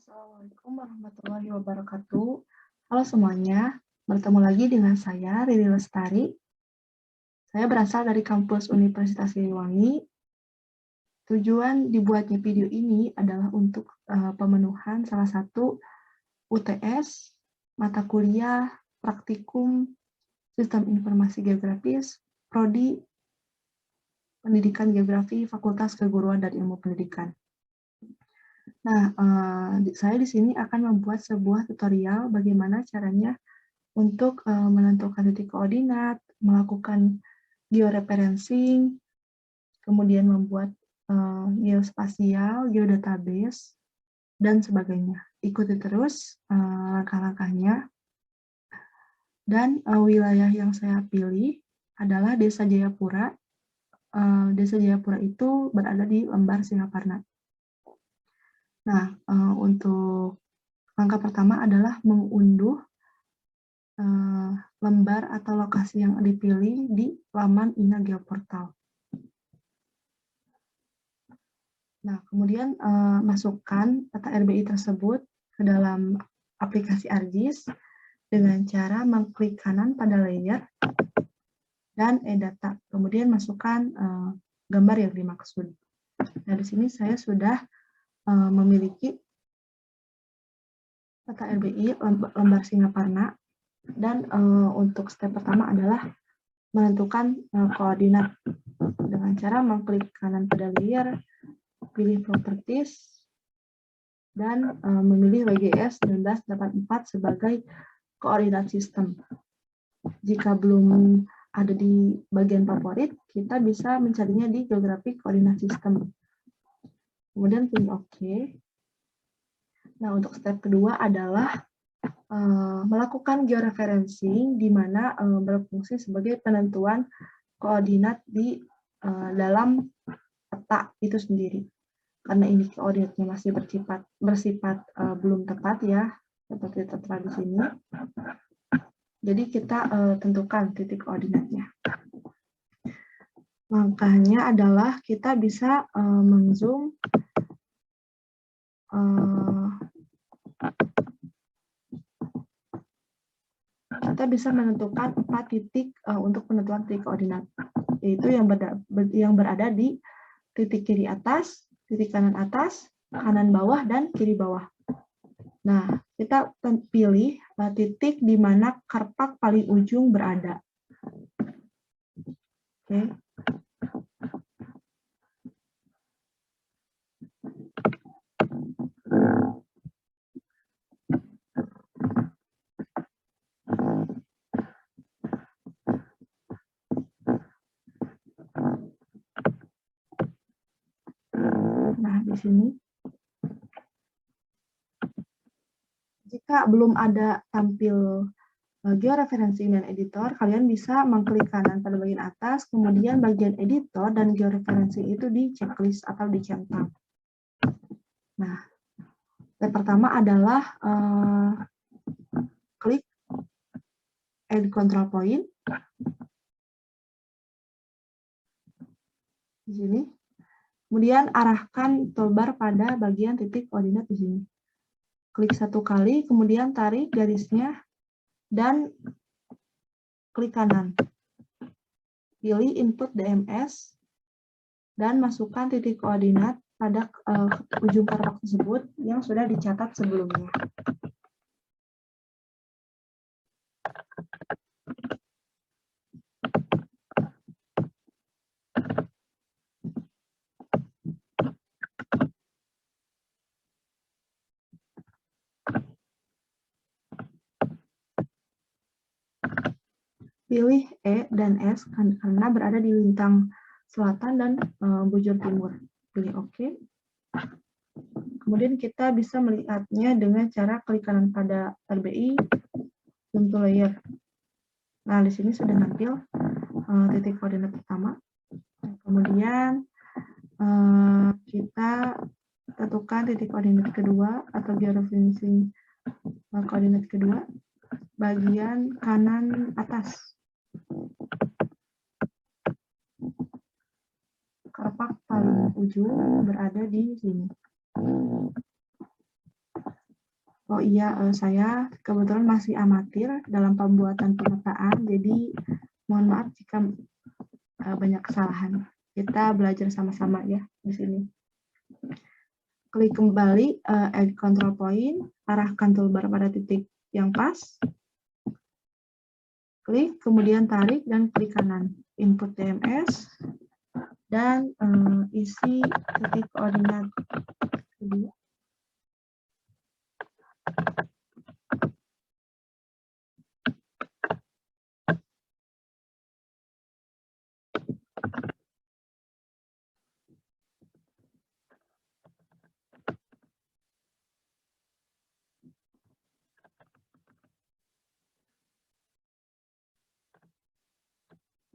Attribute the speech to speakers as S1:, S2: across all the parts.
S1: Assalamualaikum warahmatullahi wabarakatuh. Halo semuanya, bertemu lagi dengan saya, Riri Lestari. Saya berasal dari kampus Universitas Siliwangi. Tujuan dibuatnya video ini adalah untuk pemenuhan salah satu UTS, mata kuliah, praktikum, Sistem Informasi Geografis, Prodi Pendidikan Geografi, Fakultas Keguruan dan Ilmu Pendidikan. Nah, saya di sini akan membuat sebuah tutorial bagaimana caranya untuk menentukan titik koordinat, melakukan georeferencing, kemudian membuat geospasial, geodatabase, dan sebagainya. Ikuti terus langkah-langkahnya. Dan wilayah yang saya pilih adalah Desa Jayapura. Desa Jayapura itu berada di Lembar Singaparna. Nah, untuk langkah pertama adalah mengunduh lembar atau lokasi yang dipilih di laman INA Geoportal. Nah, kemudian masukkan peta RBI tersebut ke dalam aplikasi ArcGIS dengan cara mengklik kanan pada layer dan e-data. Kemudian masukkan gambar yang dimaksud. Nah, di sini saya sudah memiliki peta RBI lembar Singaparna, dan untuk step pertama adalah menentukan koordinat dengan cara mengklik kanan pada layer, pilih properties, dan memilih WGS 1984 sebagai koordinat sistem. Jika belum ada di bagian favorit, kita bisa mencarinya di geografi koordinat sistem. Kemudian pilih OK. Nah, untuk step kedua adalah melakukan georeferencing, di mana berfungsi sebagai penentuan koordinat di dalam peta itu sendiri. Karena ini koordinatnya masih bersifat belum tepat ya, seperti tertera di sini. Jadi kita tentukan titik koordinatnya. Langkahnya adalah kita bisa mengzoom kita bisa menentukan 4 titik untuk penentuan titik koordinat, yaitu yang berada di titik kiri atas, titik kanan atas, kanan bawah, dan kiri bawah. Nah, kita pilih titik di mana karpak paling ujung berada. Oke. Nah, di sini, jika belum ada tampil georeferencing dan editor, kalian bisa mengklik kanan pada bagian atas, kemudian bagian editor dan georeferencing itu di checklist atau dicentang. Nah, yang pertama adalah klik Add Control Point di sini. Kemudian arahkan toolbar pada bagian titik koordinat di sini. Klik satu kali, kemudian tarik garisnya dan klik kanan. Pilih Input DMS dan masukkan titik koordinat pada ujung karpak tersebut yang sudah dicatat sebelumnya. Pilih E dan S karena berada di lintang selatan dan bujur timur. Pilih OK. Kemudian kita bisa melihatnya dengan cara klik kanan pada RBI, zoom to layer. Nah, di sini sudah tampil titik koordinat pertama. Kemudian kita tentukan titik koordinat kedua atau georeferencing koordinat kedua, bagian kanan atas. Karpak paling ujung berada di sini. Oh iya, saya kebetulan masih amatir dalam pembuatan pemetaan, jadi mohon maaf jika banyak kesalahan. Kita belajar sama-sama ya di sini. Klik kembali add control point, arahkan toolbar pada titik yang pas, klik, kemudian tarik dan klik kanan. Input DMS, dan isi titik koordinat kedua.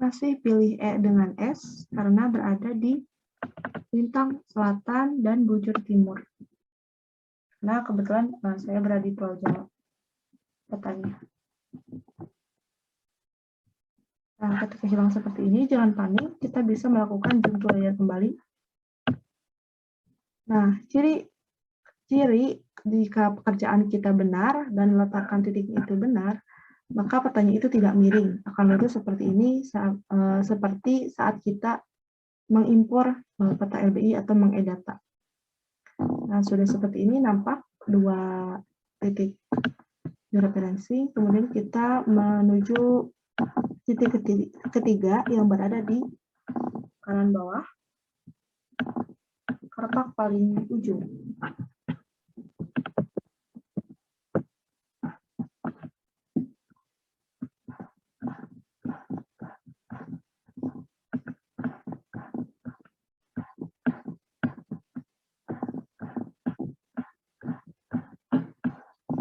S1: Masih pilih E dengan S karena berada di lintang selatan dan bujur timur. Nah, kebetulan saya berada di Pulau Jawa, petanya. Nah, ketika hilang seperti ini, jangan panik, kita bisa melakukan zoom to layer kembali. Nah, ciri jika pekerjaan kita benar dan letakkan titik itu benar, maka petanya itu tidak miring. Akan lurus seperti ini, seperti saat kita mengimpor peta LBI atau mengedata. Nah, sudah seperti ini nampak dua titik referensi, kemudian kita menuju titik ketiga yang berada di kanan bawah, kerpak paling ujung.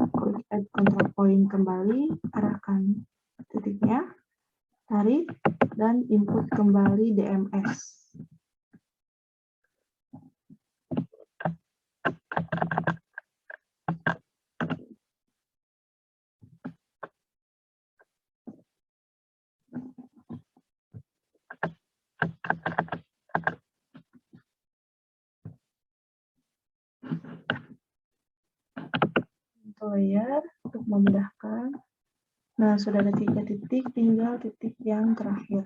S1: Klik add control point kembali, arahkan titiknya, tarik, dan input kembali DMS. Layer untuk memudahkan. Nah, sudah ada 3 titik, tinggal titik yang terakhir.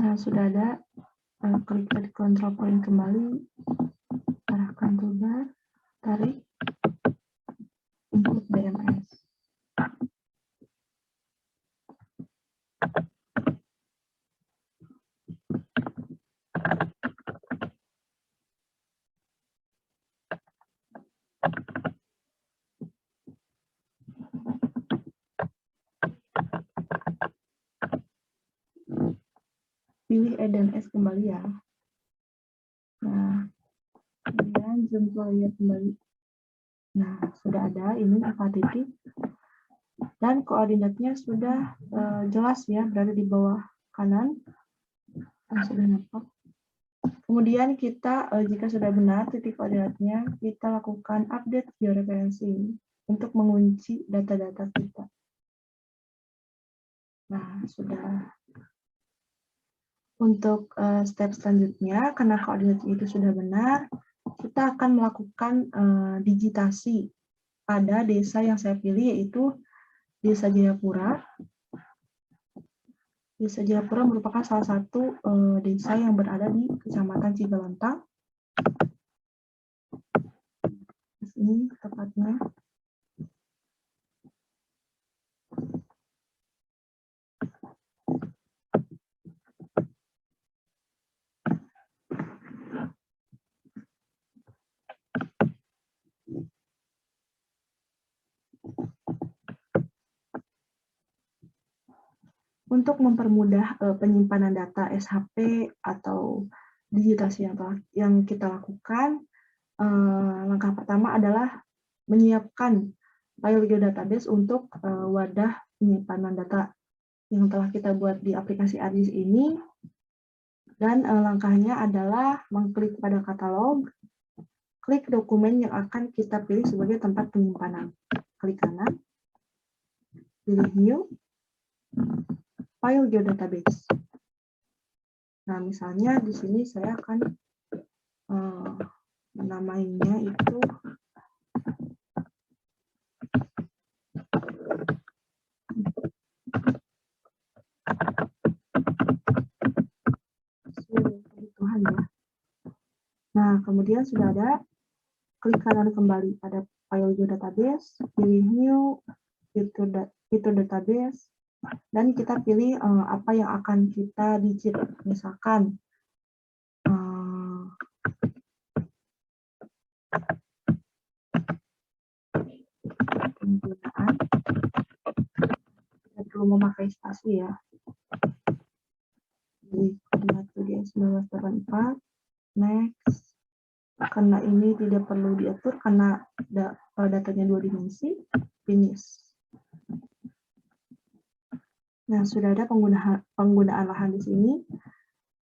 S1: Nah, sudah ada, klik add control point kembali, arahkan toolbar, tarik, input DMS. Pilih E dan S kembali ya. Nah, kemudian zoom to layer kembali. Nah, sudah ada ini 4 titik. Dan koordinatnya sudah jelas ya, berada di bawah kanan. Dan sudah nampak. Kemudian kita, jika sudah benar titik koordinatnya, kita lakukan update georeferencing untuk mengunci data-data kita. Nah, sudah. Untuk step selanjutnya, karena koordinat itu sudah benar, kita akan melakukan digitasi pada desa yang saya pilih, yaitu Desa Jayapura. Desa Jayapura merupakan salah satu desa yang berada di Kecamatan Cigalentang. Ini tepatnya. Untuk mempermudah penyimpanan data SHP atau digitasi yang kita lakukan, langkah pertama adalah menyiapkan file geodatabase untuk wadah penyimpanan data yang telah kita buat di aplikasi ArcGIS ini. Dan langkahnya adalah mengklik pada katalog, klik dokumen yang akan kita pilih sebagai tempat penyimpanan. Klik kanan, pilih New, File Geodatabase. Nah, misalnya di sini saya akan menamainya itu kebutuhan ya. Nah, kemudian sudah ada, klik kanan kembali pada file geodatabase, pilih new, fitur database, dan kita pilih apa yang akan kita digit. Misalkan penggunaan, tidak perlu memakai spasi ya. Jadi koordinat 1984, next. Karena ini tidak perlu diatur karena datanya 2 dimensi, finish. Nah, sudah ada penggunaan lahan di sini.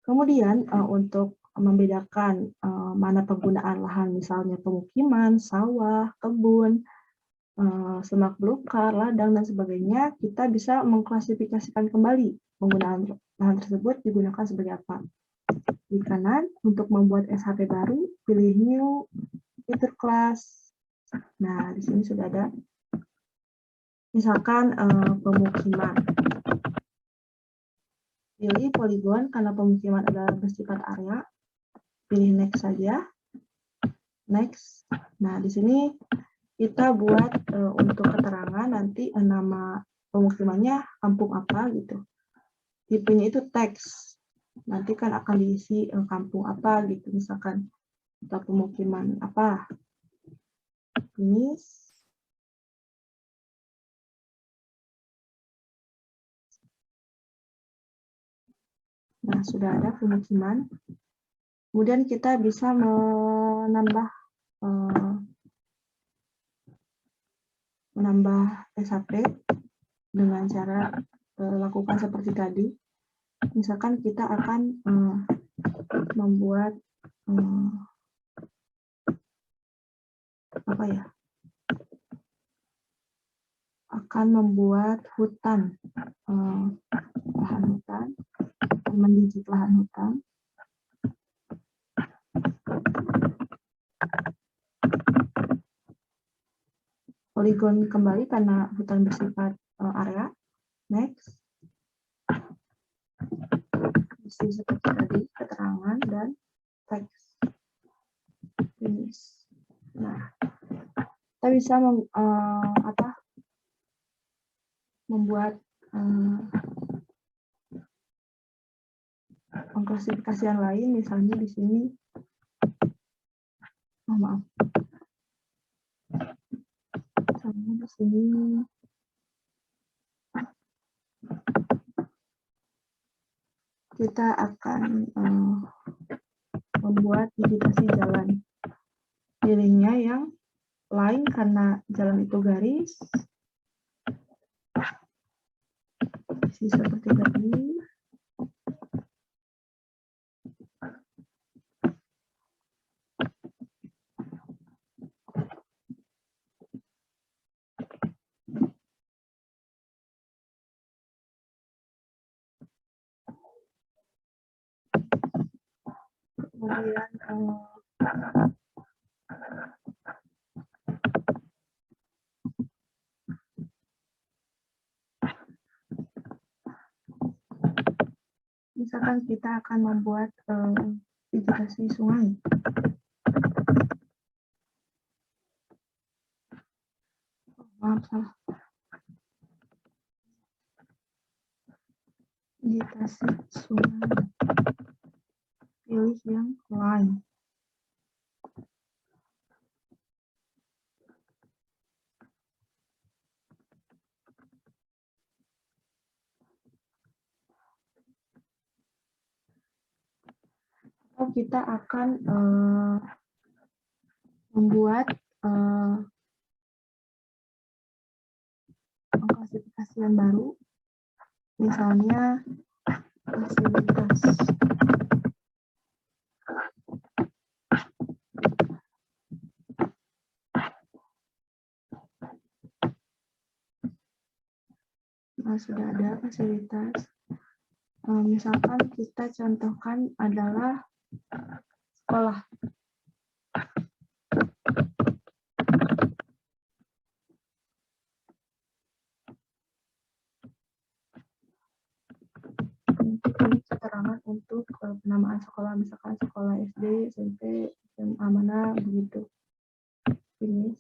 S1: Kemudian untuk membedakan mana penggunaan lahan, misalnya pemukiman, sawah, kebun, semak belukar, ladang, dan sebagainya, kita bisa mengklasifikasikan kembali penggunaan lahan tersebut digunakan sebagai apa. Di kanan, untuk membuat SHP baru, pilih New, Fitur Class. Nah, di sini sudah ada, misalkan pemukiman. Pilih poligon karena pemukiman adalah bersifat area. Pilih Next saja. Next. Nah, di sini kita buat untuk keterangan nanti nama pemukimannya kampung apa gitu. Tipenya itu teks. Nanti kan akan diisi kampung apa gitu, misalkan atau pemukiman apa. Finish. Nah, sudah ada pemukiman. Kemudian kita bisa menambah SHP dengan cara lakukan seperti tadi. Misalkan kita akan membuat apa ya? Akan membuat hutan, lahan hutan, mendigit lahan hutan. Poligon kembali karena hutan bersifat area. Next. Isi seperti tadi, keterangan dan teks. Finish. Nah, kita bisa membuat pengklasifikasian lain, misalnya di sini, maaf, misalnya di sini kita akan membuat digitasi jalan. Pilihnya yang line karena jalan itu garis. Isi seperti tadi. Kemudian misalkan kita akan membuat digitasi sungai. Maaf, salah. Digitasi sungai. Pilih yang line. Atau kita akan membuat pengklasifikasian baru, misalnya fasilitas. Nah, sudah ada fasilitas. Misalkan kita contohkan adalah sekolah. Ini keterangan untuk penamaan sekolah, misalkan sekolah SD, SMP, SMA mana begitu. Ini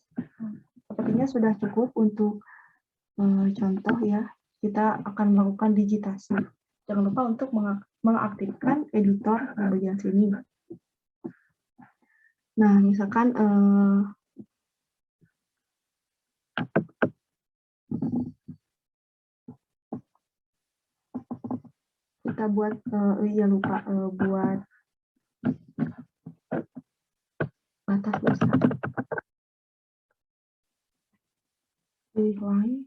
S1: sepertinya sudah cukup untuk contoh ya. Kita akan melakukan digitasi. Jangan lupa untuk mengaktifkan editor di bagian sini. Nah, misalkan kita buat, buat batas desa. Pilih line.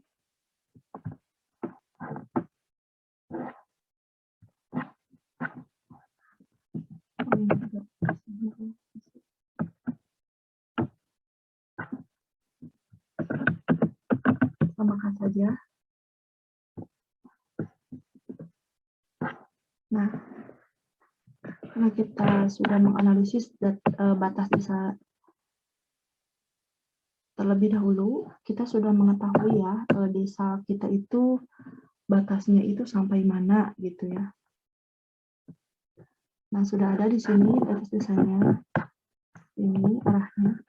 S1: Tambahkan saja. Nah, karena kita sudah menganalisis batas desa terlebih dahulu, kita sudah mengetahui ya desa kita itu batasnya itu sampai mana gitu ya. Nah, sudah ada di sini batas desanya. Ini arahnya.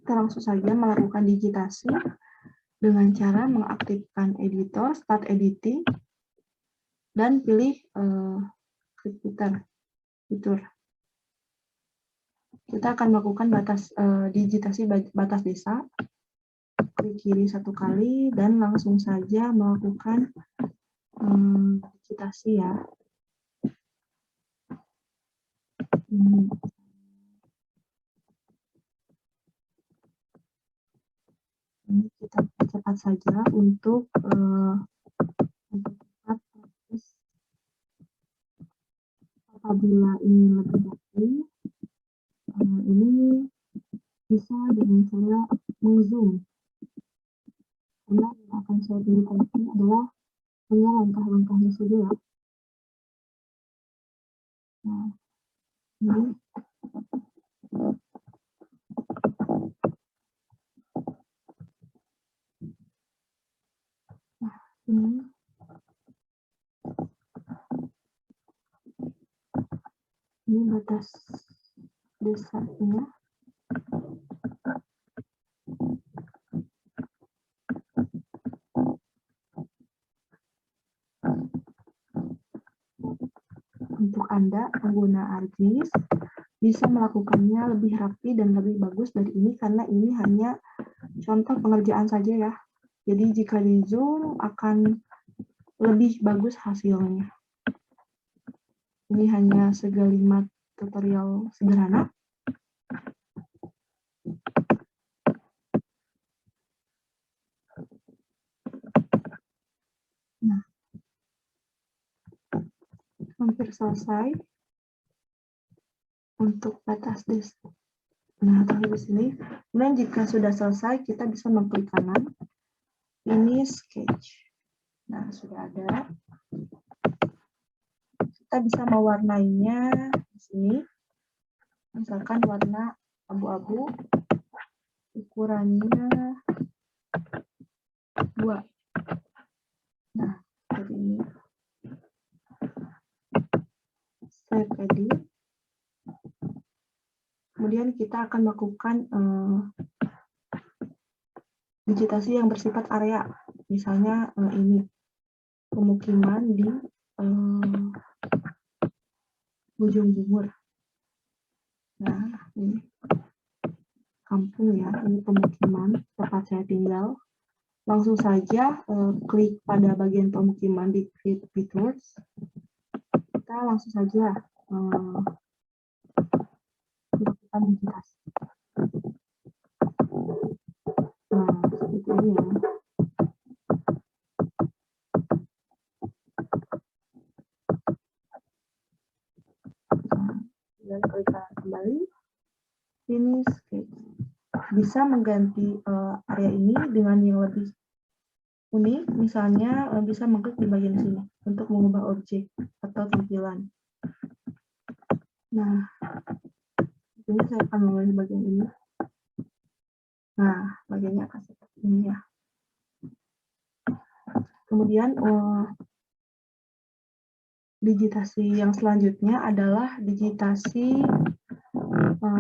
S1: Kita langsung saja melakukan digitasi dengan cara mengaktifkan editor, start editing, dan pilih fitur. Kita akan melakukan digitasi batas desa. Klik kiri satu kali dan langsung saja melakukan digitasi ya. Ini kita percepat saja untuk mempercepat proses. Apabila ingin lebih baik, ini bisa dengan cara meng-zoom. Karena yang akan saya berikan ini adalah hanya langkah-langkahnya saja ya. Nah, ini ini batas desanya. Untuk Anda pengguna ArcGIS bisa melakukannya lebih rapi dan lebih bagus dari ini karena ini hanya contoh pengerjaan saja ya. Jadi jika di zoom akan lebih bagus hasilnya. Ini hanya segalimat tutorial sederhana. Nah, hampir selesai untuk batas desa. Nah, di sini. Kemudian jika sudah selesai, kita bisa mengklik kanan. Ini sketch. Nah, sudah ada. Kita bisa mewarnainya di sini. Misalkan warna abu-abu. Ukurannya 2. Nah, seperti ini. Save edit. Kemudian kita akan melakukan digitasi yang bersifat area. Misalnya ini pemukiman di Bojong Bungur. Nah, ini. kampung ya, ini pemukiman tempat saya tinggal. Langsung saja klik pada bagian pemukiman di Create Features. Kita langsung saja melakukan digitasi. Nah, seperti ini ya. Dan klik kembali. Finish sketch. Bisa mengganti area ini dengan yang lebih unik, misalnya bisa mengklik di bagian sini untuk mengubah objek atau tampilan. Nah, tentunya saya akan memilih bagian ini. Nah, bagiannya akan seperti ini ya. Kemudian digitasi yang selanjutnya adalah digitasi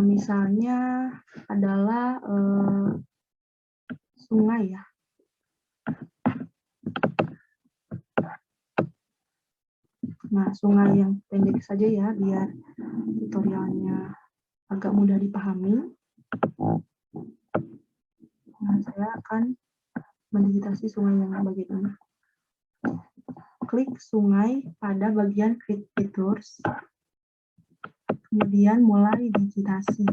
S1: misalnya adalah sungai ya. Nah, sungai yang pendek saja ya, biar tutorialnya agak mudah dipahami. Nah, saya akan mendigitasi sungai yang bagian ini. Klik sungai pada bagian Create Features, kemudian mulai digitasi.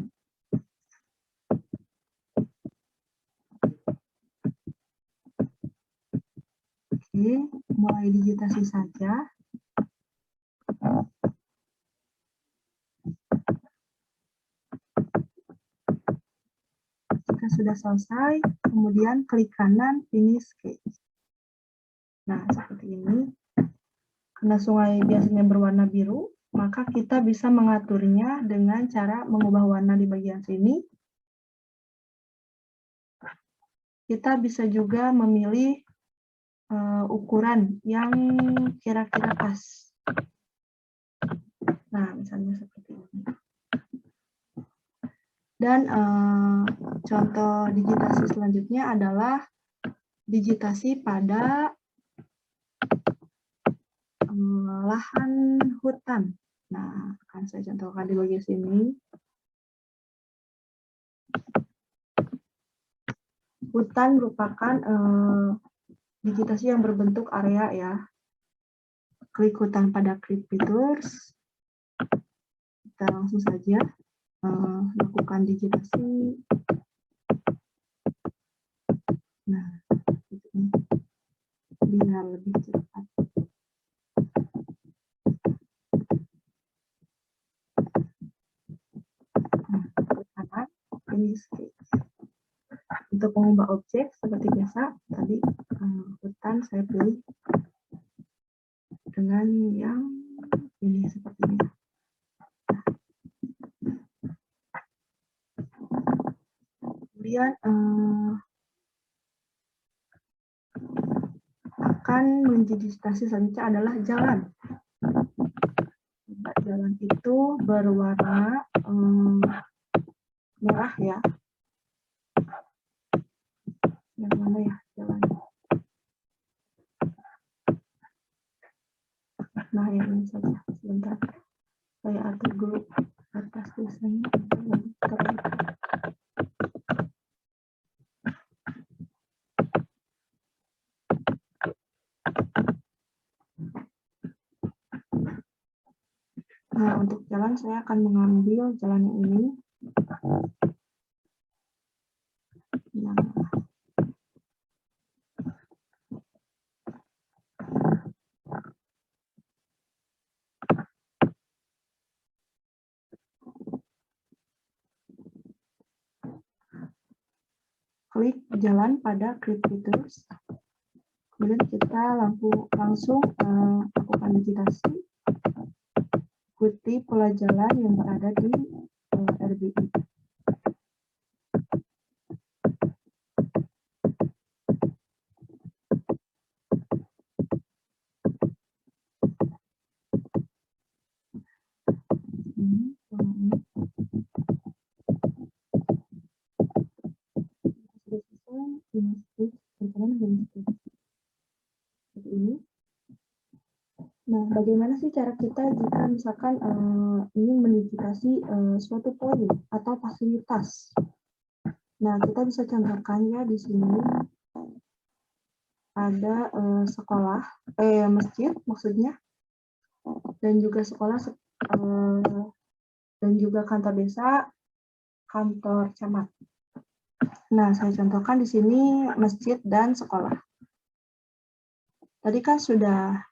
S1: Oke, mulai digitasi saja. Jika sudah selesai, kemudian klik kanan Finish Sketch. Nah, seperti ini. Karena sungai biasanya berwarna biru, maka kita bisa mengaturnya dengan cara mengubah warna di bagian sini. Kita bisa juga memilih ukuran yang kira-kira pas. Nah, misalnya seperti ini. Dan contoh digitasi selanjutnya adalah digitasi pada lahan hutan. Nah, akan saya contohkan di bagian sini. Hutan merupakan digitasi yang berbentuk area ya. Klik hutan pada Create Features. Kita langsung saja lakukan digitasi. Nah, ini biar lebih cepat. Ini sketch. Untuk mengubah objek seperti biasa, tadi hutan saya pilih dengan yang ini seperti ini. Kemudian akan menjadi digitasi selanjutnya adalah jalan. Jalan itu berwarna merah ya. Yang mana ya jalan? Nah, yang ini saja. Sebentar. Saya atur dulu atas tulisannya. Nah, untuk jalan saya akan mengambil jalan yang ini. Nah, klik jalan pada Create Features. Kemudian kita langsung lakukan digitasi. Ikuti pola jalan yang berada di RBI. Nah, bagaimana sih cara kita jika misalkan ingin mendigitasi suatu poin atau fasilitas? Nah, kita bisa contohkan ya di sini ada sekolah, masjid maksudnya, dan juga sekolah, dan juga kantor desa, kantor camat. Nah, saya contohkan di sini masjid dan sekolah. Tadi kan sudah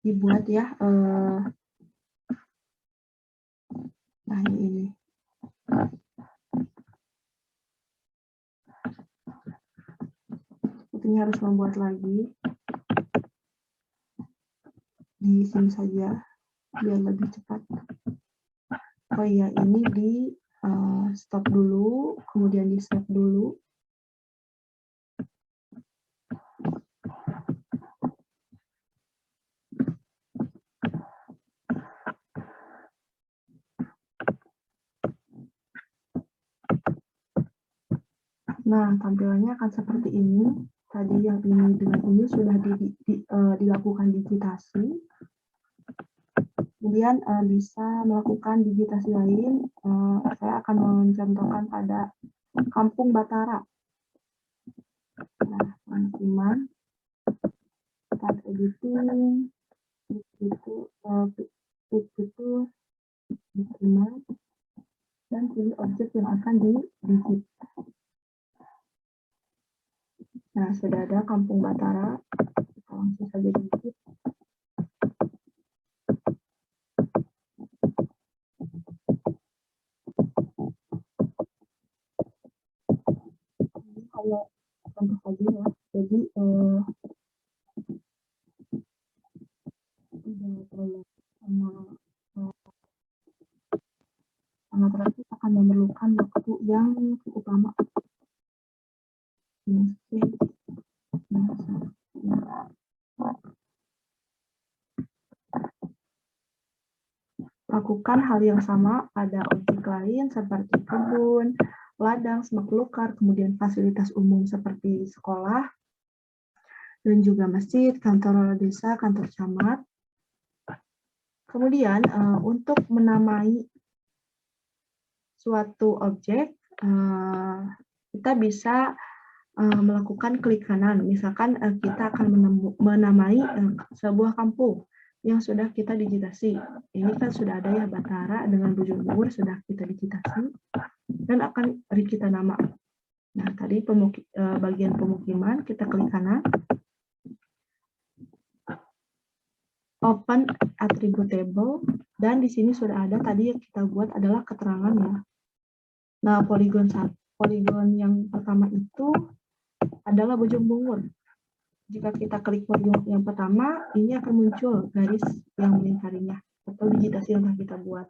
S1: dibuat ya. Nah, ini. Sepertinya harus membuat lagi. Di sini saja, biar lebih cepat. Oh iya, ini di stop dulu, kemudian di save dulu. Nah, tampilannya akan seperti ini. Tadi yang ini dengan ini sudah dilakukan digitasi. Kemudian bisa melakukan digitasi lain. Saya akan mencontohkan pada Kampung Batara. Nah, teman-teman, start editing, itu diterima, dan pilih objek yang akan di-digit. Nah, sudah ada Kampung Batara. Kita langsung saja digit. Ini kalau contoh saja ya. Jadi tidak terlalu sangat relatif akan memerlukan waktu yang cukup lama. Lakukan hal yang sama pada objek lain seperti kebun, ladang, semak belukar, kemudian fasilitas umum seperti sekolah, dan juga masjid, kantor desa, kantor camat. Kemudian untuk menamai suatu objek, kita bisa melakukan klik kanan. Misalkan kita akan menamai sebuah kampung yang sudah kita digitasi. Ini kan sudah ada ya Batara dengan Bojonggur sudah kita digitasi dan akan kita nama. Nah, tadi bagian pemukiman kita klik kanan. Open attribute table, dan di sini sudah ada tadi yang kita buat adalah keterangan ya. Nah, poligon yang pertama itu adalah Bojonggur. Jika kita klik poligon yang pertama, ini akan muncul garis yang melingkarinya atau digitasi yang telah kita buat.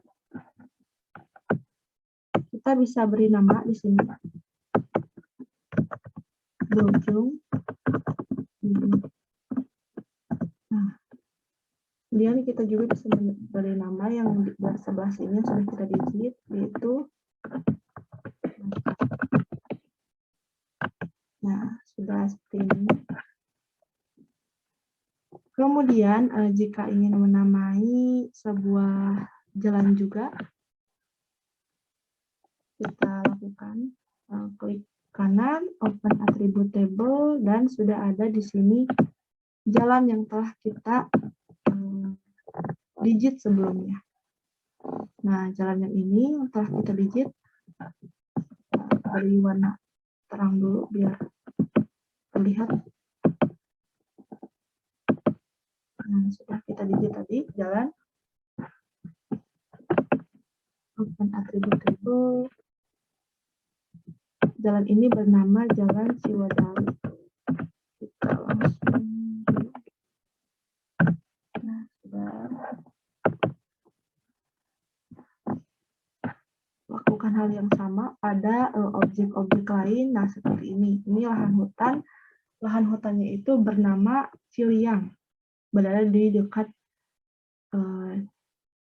S1: Kita bisa beri nama di sini. Bojong. Nah, kemudian kita juga bisa beri nama yang di sebelah sini yang sudah kita digit, yaitu sudah seperti ini. Kemudian jika ingin menamai sebuah jalan juga, kita lakukan klik kanan, open attribute table, dan sudah ada di sini jalan yang telah kita digit sebelumnya. Nah, jalan yang ini yang telah kita digit, beri warna terang dulu biar terlihat. Nah, sudah kita digit tadi jalan. Open attribute table. Jalan ini bernama Jalan Ciwadali. Kita langsung. Nah, sudah. Lakukan hal yang sama pada objek-objek lain. Nah, seperti ini. Ini lahan hutan. Lahan hutannya itu bernama Ciliang. Berada di dekat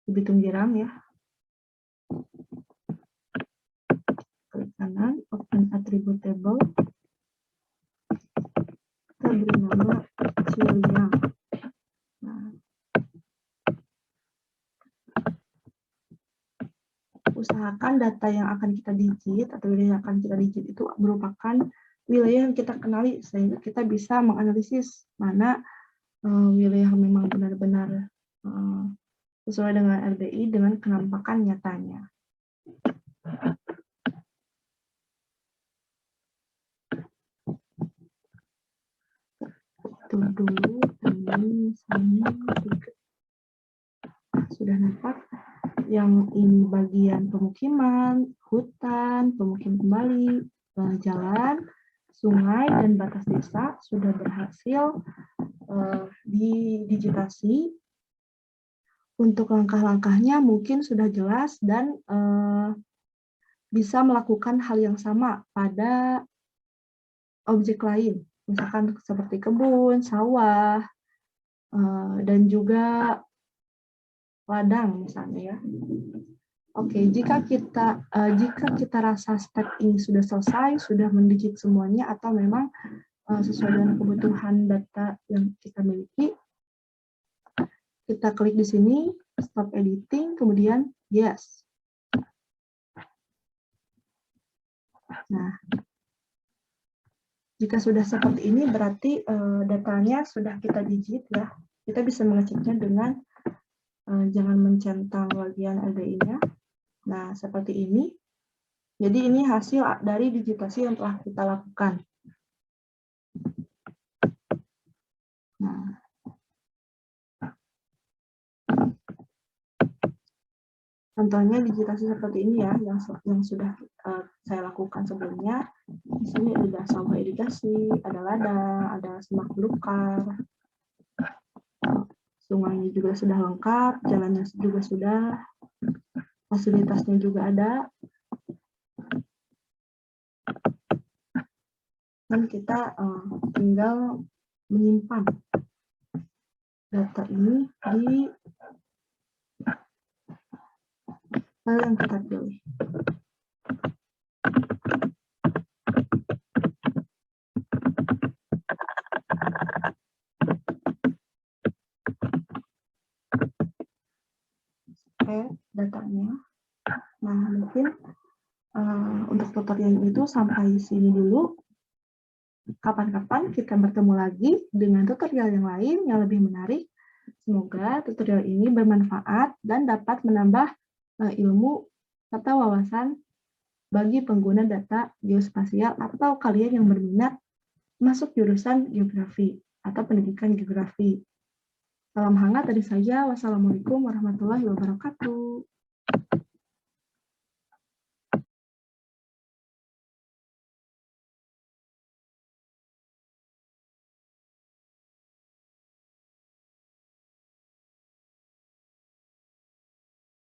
S1: Bitung Girang ya. Klik kanan, open attribute table. Kita beri nama Ciliang. Nah, usahakan data yang akan kita digit atau wilayah yang akan kita digit itu merupakan wilayah yang kita kenali sehingga kita bisa menganalisis mana wilayah yang memang benar-benar sesuai dengan RDI dengan kenampakan nyatanya. Itu dulu, ini misalnya sudah nampak. Yang ini bagian pemukiman, hutan, pemukiman kembali, jalan, sungai, dan batas desa sudah berhasil didigitasi. Untuk langkah-langkahnya mungkin sudah jelas dan bisa melakukan hal yang sama pada objek lain, misalkan seperti kebun, sawah, dan juga ladang misalnya ya. Oke, jika kita rasa step ini sudah selesai, sudah mendigit semuanya atau memang sesuai dengan kebutuhan data yang kita miliki, kita klik di sini, stop editing, kemudian yes. Nah, jika sudah seperti ini berarti datanya sudah kita digit ya. Kita bisa mengeceknya dengan jangan mencentang bagian LDI-nya. Nah, seperti ini. Jadi ini hasil dari digitasi yang telah kita lakukan. Nah, contohnya digitasi seperti ini ya, yang sudah saya lakukan sebelumnya. Di sini ada sawah irigasi, ada ladang, ada semak belukar. Sungainya juga sudah lengkap, jalannya juga sudah, fasilitasnya juga ada. Dan kita tinggal menyimpan data ini di file yang kita pilih. Oke, datanya. Nah, mungkin untuk tutorial itu sampai sini dulu. Kapan-kapan kita bertemu lagi dengan tutorial yang lain yang lebih menarik. Semoga tutorial ini bermanfaat dan dapat menambah ilmu serta wawasan bagi pengguna data geospasial atau kalian yang berminat masuk jurusan geografi atau pendidikan geografi. Salam hangat dari saya. Wassalamualaikum warahmatullahi wabarakatuh.